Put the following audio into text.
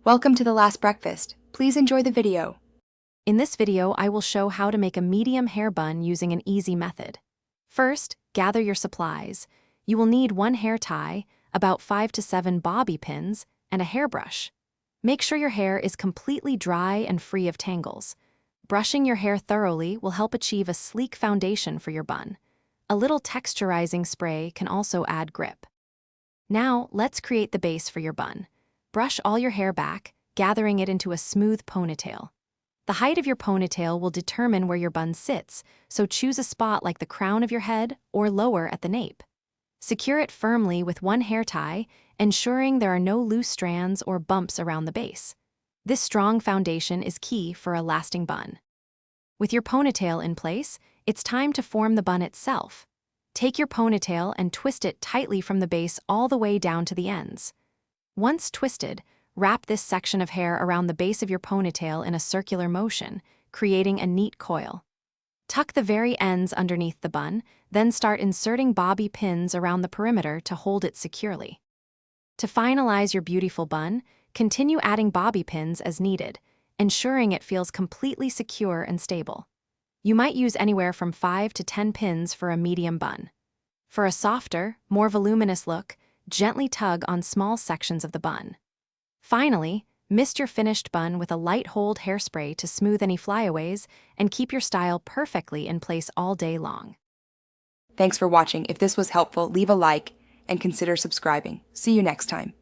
Welcome to the last breakfast. Please enjoy the video. In this video, I will show how to make a medium hair bun using an easy method. First, gather your supplies. You will need one hair tie, about 5 to 7 bobby pins, and a hairbrush. Make sure your hair is completely dry and free of tangles. Brushing your hair thoroughly will help achieve a sleek foundation for your bun. A little texturizing spray can also add grip. Now, let's create the base for your bun. Brush all your hair back, gathering it into a smooth ponytail. The height of your ponytail will determine where your bun sits, so choose a spot like the crown of your head or lower at the nape. Secure it firmly with one hair tie, ensuring there are no loose strands or bumps around the base. This strong foundation is key for a lasting bun. With your ponytail in place, it's time to form the bun itself. Take your ponytail and twist it tightly from the base all the way down to the ends. Once twisted, wrap this section of hair around the base of your ponytail in a circular motion, creating a neat coil. Tuck the very ends underneath the bun, then start inserting bobby pins around the perimeter to hold it securely. To finalize your beautiful bun, continue adding bobby pins as needed, ensuring it feels completely secure and stable. You might use anywhere from 5 to 10 pins for a medium bun. For a softer, more voluminous look, gently tug on small sections of the bun. Finally, mist your finished bun with a light hold hairspray to smooth any flyaways and keep your style perfectly in place all day long. Thanks for watching. If this was helpful, leave a like and consider subscribing. See you next time.